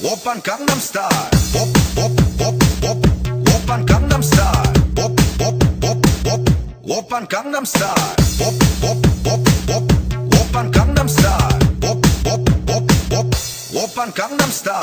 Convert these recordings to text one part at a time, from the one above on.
오빤 강남스타일 오빤 강남스타일 오빤 강남스타일 오빤 강남스타일 오빤 강남스타일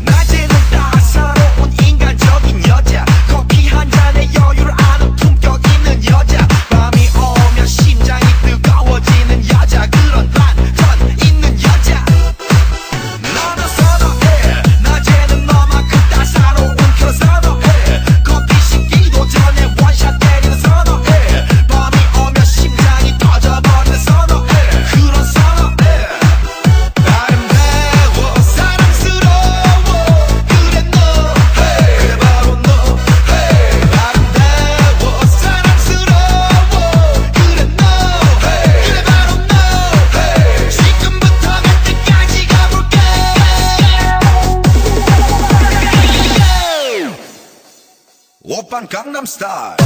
낮에는 따사로운 인간적인 여자, 커피 한 잔에 여유를 아는 품격 있는 여자, 밤이 오면 심장이 뜨거워지는 여자, 그런 반전 있는 여자 너는 선호해. 낮에는 너만큼 따사로운 그 선호해. 커피 식기도 전에 원샷 때리는 선호해. 밤이 오면 심장이 터져버리는 선호해. 그런 선호해. 아름다워 사랑스러워 그래 너 그래 바로 너 아름다워 사랑스러워 그래 너 그래 바로 너 지금부터 갈 때까지 가볼게. 오빤 강남스타일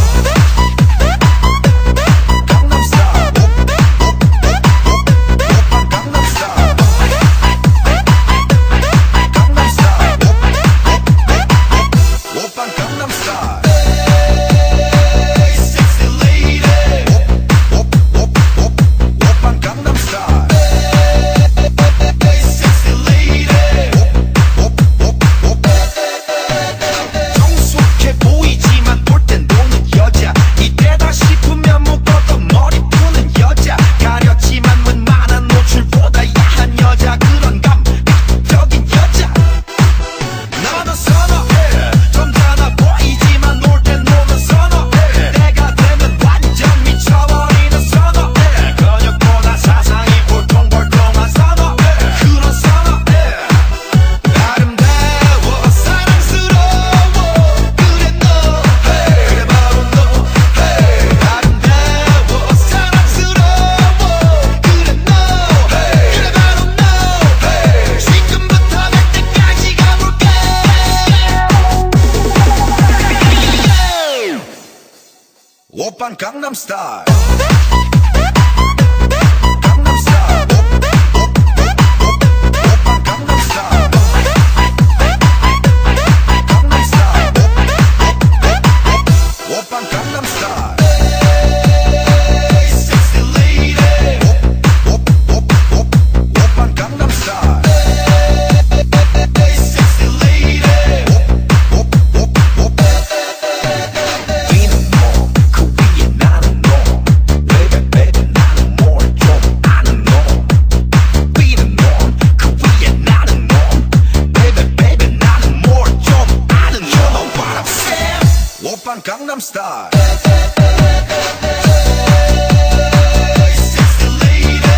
정숙해 보이지만 볼 땐 노는 여자, 이때다 싶으면 묶었던 머리 푸는 여자, 가렸지만 웬만한 노출보다 야한 여자, 그런 감각적인 여자 너는 선호해. 점잖아 보이지만 놀 땐 노는 선호해. 때가 되면 완전 미쳐버리는 선호해. 근육보다 사상이 울퉁불퉁한 선호해. 그런 선호해. 아름다워 사랑스러워 그래 너 그래 바로 너 아름다워 사랑스러워 그래 너 그래 바로 너 지금부터 갈 때까지 가볼게. 오빤 강남스타일 오빤 강남스타일 Sexy lady 오빤 강남스타일 Sexy lady 뛰는 놈, 그 위에 나는 놈 Baby baby 나는 뭘 좀 아는 놈 뛰는 놈, 그 위에 나는 놈 Baby baby 나는 뭘 좀 아는 놈 You know what I'm saying. 오빤 강남스타일 Sexy lady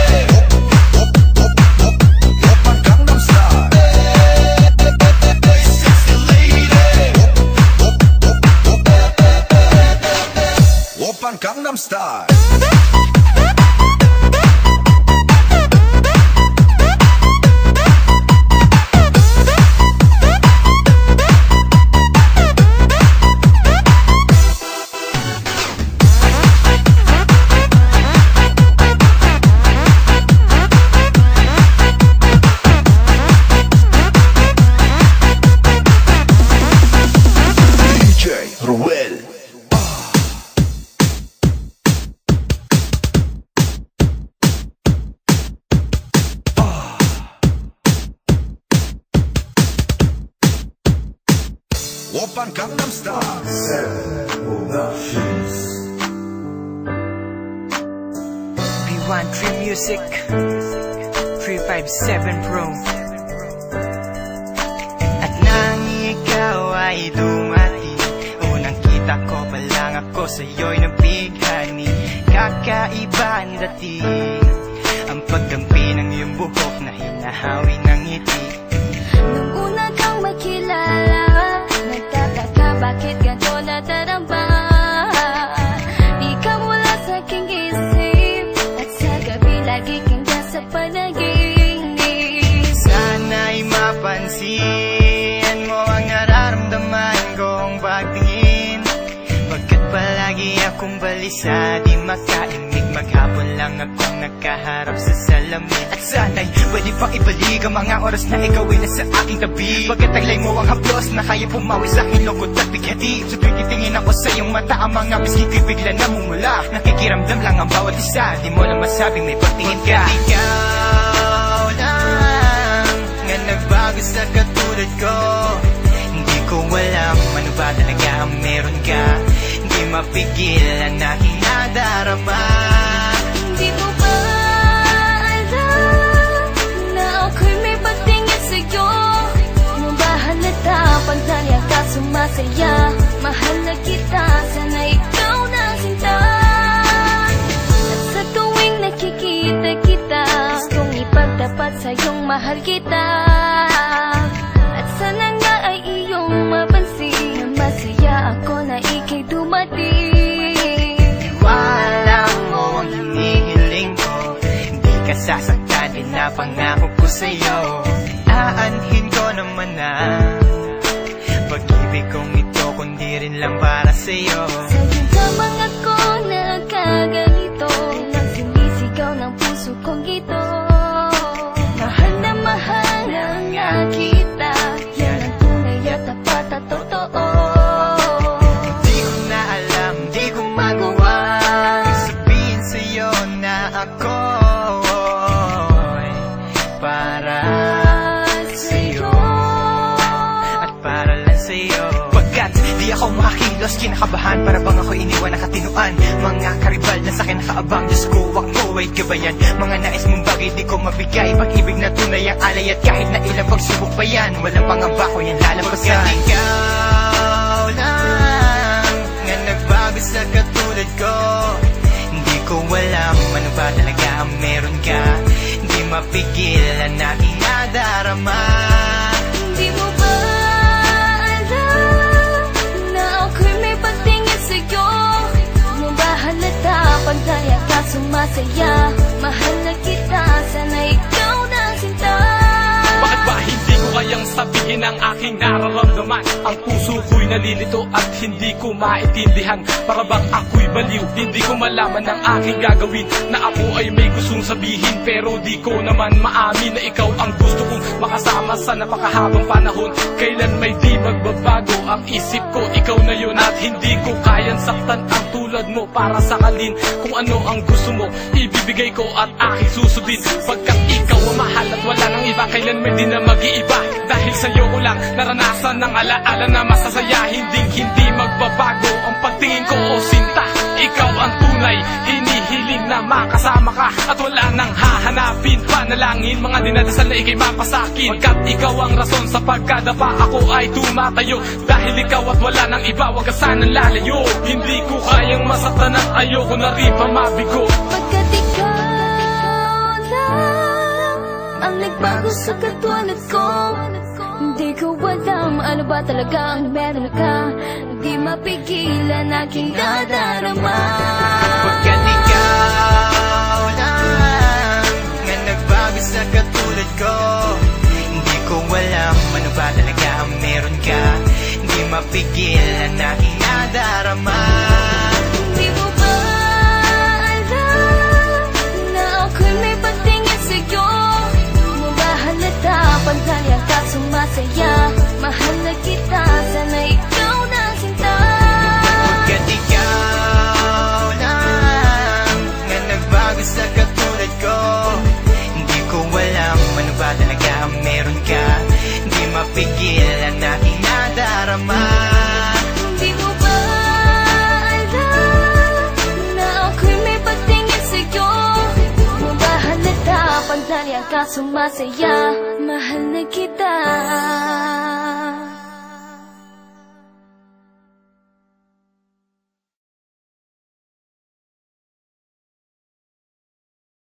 오빤 강남스타일 Sexy lady 오빤 강남스타일 DJ Ruel. 오빤 강남스타일 B1 Tree Music 357 Pro. At nang ikaw ay dumating, unang kita ko sa'yo'y nabighani. Kakaiba ang dating, ang pagdampi ng iyong buhok na hinahawi ng ngiti. Nung una kang makilala, nagtataka bakit ganito nadarama. Di ka mula sa aking isip, at sa gabi lagi kang nasa panaginip. Sana'y mapansin mo ang nararamdaman kong pagtingin. Pagkat palagi akong balisa, di makaimik. Maghapon lang akong nakaharap sa salamin. At sana'y pwede pang ibalik ang mga oras na ikaw ay nasa aking tabi. Pagkat taglay mo ang haplos na kaya pumawi sa aking lungkot at bighati. So tuwing titingin ako sa iyong mata, ang mga miski ko'y bigla namumula. Nakikiramdam lang ang bawat isa, di mo na masabing may pagtingin ka. Ikaw lang nga nagbago sa katulad ko. Hindi ko alam ano ba talaga ang meron ka. Hindi mapigil ang aking nadarama. Hindi mo ba alam na ako'y may pagtingin sa'yo? Di mo ba halata pag dahil ka sumasaya? Mahal na kita, sana ikaw na sinta. At sa tuwing nakikita kita, gustong ipagtapat sa'yong mahal kita. At sana nga ay iyong mapansin na masaya ako na ika'y dumating. Wala mo ang hinihiling ko, hindi ka sasaktan, din na pangako ko sa'yo. Aanhin ko naman na pag-ibig kong ito, kundi rin lang para sa'yo. Sa'yo lamang ako nagkaganito, nang sinisigaw ng puso kong ito. Mahal na nga kita, yan ang tunay at tapat at totoo. Di ko na alam, di ko magawa sabihin sa'yo na ako'y para sa'yo at para lang sa'yo. Pagkat di ako makakilos, kinakabahan, para bang ako iniwan na katinuan. Mga karibal na sa'kin nakaabang, Diyos ko ako ay gabayan. Mga nais mong bagay di ko mabigay, pag-ibig na tunay ang alay. At kahit na ilang pagsubok pa yan, walang pangamba ko yan lalampasan. Pagkat ikaw lang nga nagbago sa katulad ko, hindi ko alam ano ba talaga ang meron ka. Hindi mapigil ang aking nadarama. Hindi mo ba alam na ako'y may pagtingin sa'yo? Di mo ba halata pag dahil ka sumasaya? Mahal na kita, sana ikaw na sinta. Bakit ba hindi ko kayang sabihin ang aking nararamdaman? Ang puso ko'y nalilito at hindi ko maintindihan. Para bang ako'y baliw, hindi ko malaman ang aking gagawin. Na ako ay may gustong sabihin, pero di ko naman maamin na ikaw ang gusto kong makasama sa napakahabang panahon. Kailan may di magbabago ang isip ko, ikaw na yun. At hindi ko kayang saktan ang tulad mo para sakalin. Kung ano ang gusto mo, ibibigay ko at aking susundin. Pagkat ikaw ang mahal at wala nang iba, kailan may di na mag-iiba. Dahil sa'yo ko lang naranasan ng alaala na masasaya. Hindi magbabago ang pagtingin ko, o sinta. Ikaw ang tunay, hinihiling na makasama ka. At wala nang hahanapin, panalangin, mga dinadasal na ikay mapasakin. Pagkat ikaw ang rason sa pagkadapa, ako ay tumatayo. Dahil ikaw at wala nang iba, wag ka sanang lalayo. Hindi ko kayang masaktan at ayoko na rin pa mabigo. Pagkat ikaw lang ang nagbago sa katulad ko, hindi ko alam ano ba talaga ang meron ka. Di mapigilan aking nadarama. Pagkat ikaw lang nga nagbago sa katulad ko, hindi ko alam ano ba talaga ang meron ka. Hindi mapigil ang aking nadarama. Di mo ba alam na ako'y may pagtingin sa'yo? Di mo ba halata pag dahil ka sumasaya? Mahal na kita, sana ikaw na sinta. Pagkat ikaw lang nga nagbago sa katulad ko, hindi ko alam ano ba talaga ang meron ka. Hindi mapigil ang aking nadarama. Di mo ba alam na ako'y may pagtingin sa'yo? Di mo ba halata pag dahil ka sumasaya? Mahal na kita.